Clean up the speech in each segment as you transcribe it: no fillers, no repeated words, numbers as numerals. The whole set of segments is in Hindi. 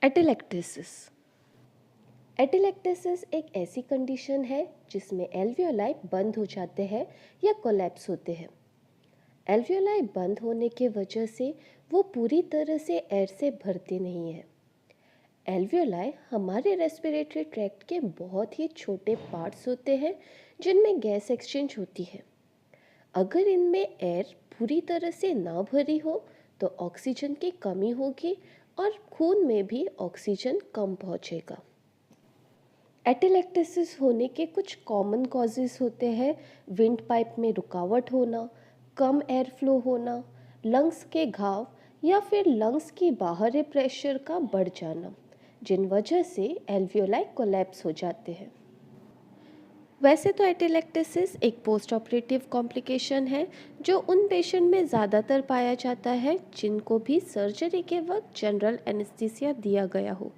एटेलेक्टेसिस। एटेलेक्टेसिस एक ऐसी कंडीशन है जिसमें एल्वियोलाई बंद हो जाते हैं या कोलैप्स होते हैं। एल्वियोलाई बंद होने के वजह से वो पूरी तरह से एयर से भरते नहीं हैं। एल्वियोलाई हमारे रेस्पिरेटरी ट्रैक्ट के बहुत ही छोटे पार्ट्स होते हैं जिनमें गैस एक्सचेंज होती है। अगर इनमें एयर पूरी तरह से ना भरी हो तो ऑक्सीजन की कमी होगी और खून में भी ऑक्सीजन कम पहुंचेगा। एटेलेक्टेसिस होने के कुछ कॉमन कॉजेस होते हैं: विंड पाइप में रुकावट होना, कम एयर फ्लो होना, लंग्स के घाव या फिर लंग्स की बाहरी प्रेशर का बढ़ जाना, जिन वजह से एल्वियोलाई कोलैप्स हो जाते हैं। वैसे तो एटेलेक्टेसिस एक पोस्ट ऑपरेटिव कॉम्प्लिकेशन है जो उन पेशेंट में ज़्यादातर पाया जाता है जिनको भी सर्जरी के वक्त जनरल एनेस्थीसिया दिया गया हो।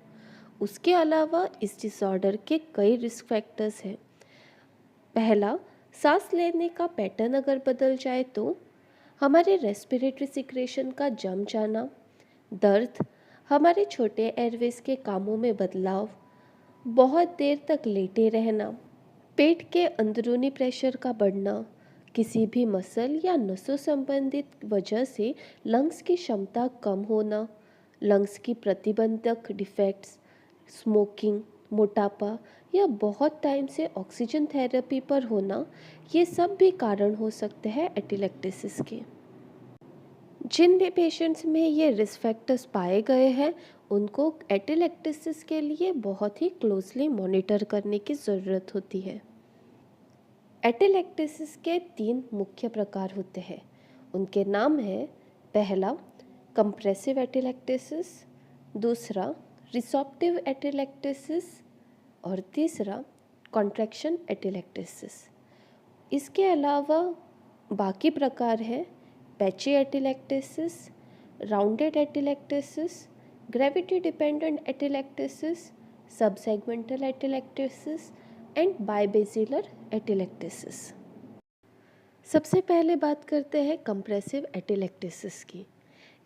उसके अलावा इस डिसऑर्डर के कई रिस्क फैक्टर्स हैं। पहला, सांस लेने का पैटर्न अगर बदल जाए तो हमारे रेस्पिरेटरी सिक्रेशन का जम जाना, दर्द, हमारे छोटे एयरवेज के कामों में बदलाव, बहुत देर तक लेटे रहना, पेट के अंदरूनी प्रेशर का बढ़ना, किसी भी मसल या नसों संबंधित वजह से लंग्स की क्षमता कम होना, लंग्स की प्रतिबंधक डिफेक्ट्स, स्मोकिंग, मोटापा या बहुत टाइम से ऑक्सीजन थेरेपी पर होना, ये सब भी कारण हो सकते हैं एटेलेक्टेसिस के। जिन भी पेशेंट्स में ये रिस्क फैक्टर्स पाए गए हैं उनको एटेलेक्टेसिस के लिए बहुत ही क्लोजली मॉनिटर करने की ज़रूरत होती है। एटेलेक्टेसिस के 3 मुख्य प्रकार होते हैं। उनके नाम हैं: पहला, कंप्रेसिव एटेलेक्टेसिस; दूसरा, रिसॉप्टिव एटेलेक्टेसिस; और तीसरा, कॉन्ट्रैक्शन एटेलेक्टेसिस। इसके अलावा बाकी प्रकार हैं: patchy atelectasis, rounded atelectasis, gravity dependent atelectasis, subsegmental atelectasis and bibasilar atelectasis. सबसे पहले बात करते हैं कंप्रेसिव एटेलेक्टेसिस की।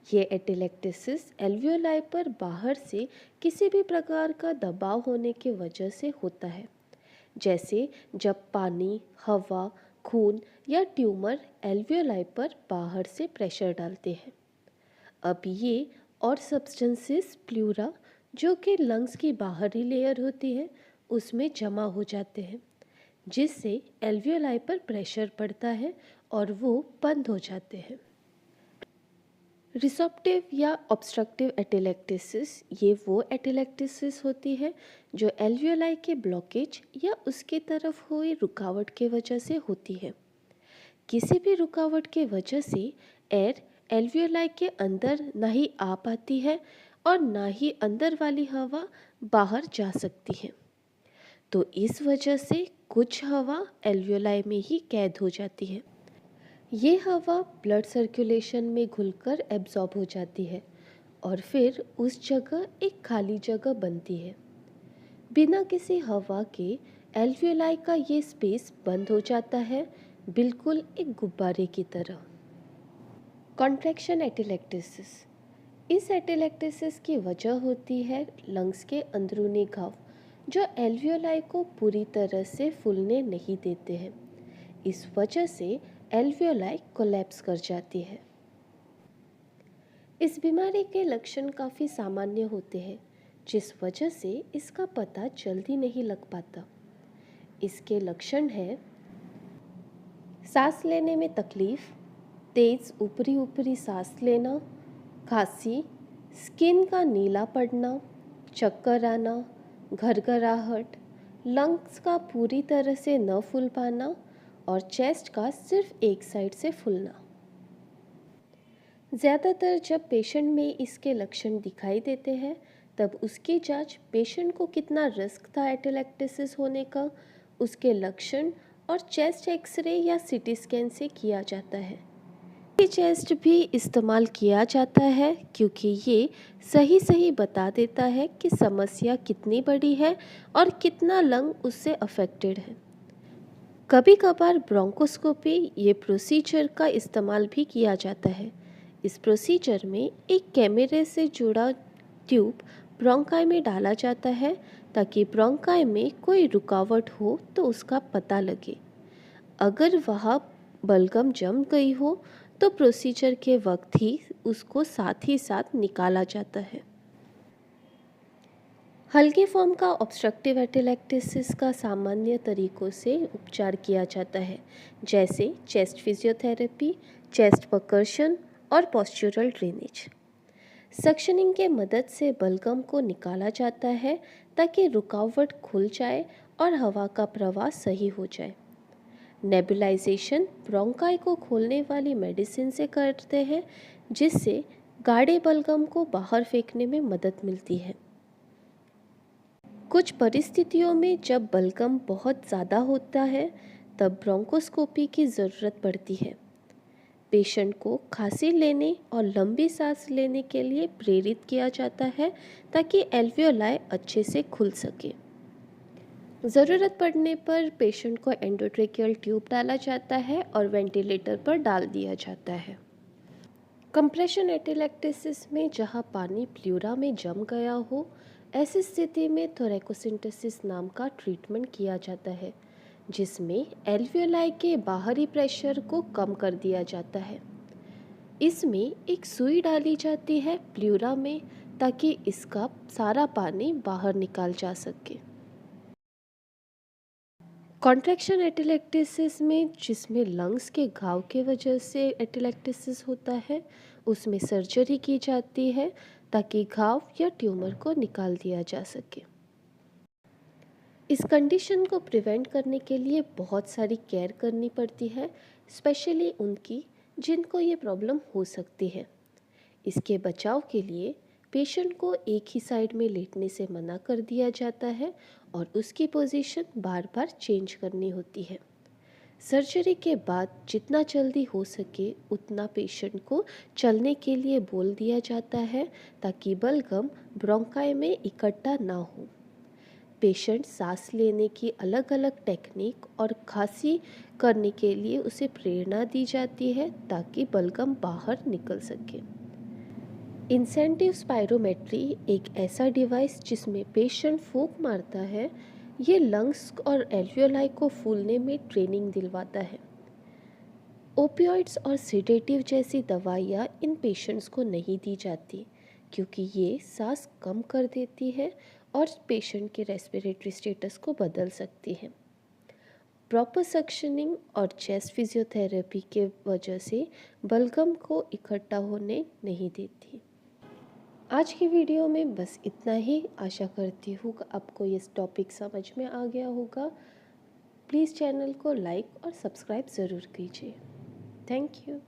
ये एटेलेक्टेसिस एल्वियोलाई पर बाहर से किसी भी प्रकार का दबाव होने की वजह से होता है, जैसे जब पानी, हवा, खून या ट्यूमर एल्वियोलाई पर बाहर से प्रेशर डालते हैं। अब ये और सब्सटेंसेस प्लूरा, जो कि लंग्स की बाहरी लेयर होती है, उसमें जमा हो जाते हैं, जिससे एल्वियोलाई पर प्रेशर पड़ता है और वो बंद हो जाते हैं। रिसॉप्टिव या ऑब्स्ट्रक्टिव एटेलेक्टेसिस ये वो एटेलेक्टेसिस होती है जो एल्वियोलाई के ब्लॉकेज या उसकी तरफ हुई रुकावट के वजह से होती है। किसी भी रुकावट के वजह से एयर एल्वियोलाई के अंदर ना ही आ पाती है और ना ही अंदर वाली हवा बाहर जा सकती है। तो इस वजह से कुछ हवा एल्वियोलाई में ही कैद हो जाती है। ये हवा ब्लड सर्कुलेशन में घुलकर एब्जॉर्ब हो जाती है और फिर उस जगह एक खाली जगह बनती है। बिना किसी हवा के एल्वियोलाई का ये स्पेस बंद हो जाता है, बिल्कुल एक गुब्बारे की तरह। Contraction atelectasis. इस एटेलेक्टेसिस की वजह होती है लंग्स के अंदरूनी घाव जो एल्वियोलाई को पूरी तरह से फूलने नहीं देते हैं। इस वजह से एल्वियोलाई कोलैप्स कर जाती है। इस बीमारी के लक्षण काफ़ी सामान्य होते हैं, जिस वजह से इसका पता जल्दी नहीं लग पाता। इसके लक्षण हैं: सांस लेने में तकलीफ, तेज ऊपरी ऊपरी सांस लेना, खांसी, स्किन का नीला पड़ना, चक्कर आना, घरघराहट, लंग्स का पूरी तरह से न फूल पाना और चेस्ट का सिर्फ एक साइड से फूलना। ज़्यादातर जब पेशेंट में इसके लक्षण दिखाई देते हैं तब उसकी जांच पेशेंट को कितना रिस्क था एटेलेक्टेसिस होने का, उसके लक्षण और चेस्ट एक्सरे या सीटी स्कैन से किया जाता है। चेस्ट भी इस्तेमाल किया जाता है क्योंकि ये सही बता देता है कि समस्या कितनी बड़ी है और कितना लंग उससे अफेक्टेड है। कभी कभार ब्रोंकोस्कोपी ये प्रोसीजर का इस्तेमाल भी किया जाता है। इस प्रोसीजर में एक कैमरे से जुड़ा ट्यूब ब्रोंकाई में डाला जाता है ताकि ब्रोंकाई में कोई रुकावट हो तो उसका पता लगे। अगर वहाँ बलगम जम गई हो तो प्रोसीजर के वक्त ही उसको साथ ही साथ निकाला जाता है। हल्के फॉर्म का ऑब्स्ट्रक्टिव एटेलेक्टेसिस का सामान्य तरीकों से उपचार किया जाता है, जैसे चेस्ट फिजियोथेरेपी, चेस्ट परकर्शन और पोस्चुरल ड्रेनेज। सक्शनिंग के मदद से बलगम को निकाला जाता है ताकि रुकावट खुल जाए और हवा का प्रवाह सही हो जाए। नेबुलाइजेशन ब्रोंकाई को खोलने वाली मेडिसिन से करते हैं, जिससे गाढ़े बलगम को बाहर फेंकने में मदद मिलती है। कुछ परिस्थितियों में जब बलगम बहुत ज़्यादा होता है तब ब्रोंकोस्कोपी की ज़रूरत पड़ती है। पेशेंट को खांसी लेने और लंबी सांस लेने के लिए प्रेरित किया जाता है ताकि एल्वियोलाई अच्छे से खुल सके। ज़रूरत पड़ने पर पेशेंट को एंडोट्रेकियल ट्यूब डाला जाता है और वेंटिलेटर पर डाल दिया जाता है। कंप्रेशन एटेलेक्टेसिस में जहां पानी प्लूरा में जम गया हो, ऐसी स्थिति में थोरैकोसेंटेसिस नाम का ट्रीटमेंट किया जाता है, जिसमें एल्वियोलाई के बाहरी प्रेशर को कम कर दिया जाता है। इसमें एक सुई डाली जाती है प्लूरा में ताकि इसका सारा पानी बाहर निकाल जा सके। कॉन्ट्रैक्शन एटेलेक्टेसिस में, जिसमें लंग्स के घाव के वजह से एटेलेक्टेसिस होता है, उसमें सर्जरी की जाती है ताकि घाव या ट्यूमर को निकाल दिया जा सके। इस कंडीशन को प्रिवेंट करने के लिए बहुत सारी केयर करनी पड़ती है, स्पेशली उनकी जिनको ये प्रॉब्लम हो सकती है। इसके बचाव के लिए पेशेंट को एक ही साइड में लेटने से मना कर दिया जाता है और उसकी पोजीशन बार बार चेंज करनी होती है। सर्जरी के बाद जितना जल्दी हो सके उतना पेशेंट को चलने के लिए बोल दिया जाता है ताकि बलगम ब्रोंकाई में इकट्ठा ना हो। पेशेंट सांस लेने की अलग अलग टेक्निक और खांसी करने के लिए उसे प्रेरणा दी जाती है ताकि बलगम बाहर निकल सके। इंसेंटिव स्पायरोमेट्री एक ऐसा डिवाइस जिसमें पेशेंट फूंक मारता है, ये लंग्स और एल्वियोलाई को फूलने में ट्रेनिंग दिलवाता है। ओपियोइड्स और सिडेटिव जैसी दवाइयाँ इन पेशेंट्स को नहीं दी जाती क्योंकि ये सांस कम कर देती है और पेशेंट के रेस्पिरेटरी स्टेटस को बदल सकती है। प्रॉपर सक्शनिंग और चेस्ट फिजियोथेरेपी के वजह से बलगम को इकट्ठा होने नहीं देती। आज की वीडियो में बस इतना ही। आशा करती हूँ कि आपको ये टॉपिक समझ में आ गया होगा। प्लीज़ चैनल को लाइक और सब्सक्राइब ज़रूर कीजिए। Thank you.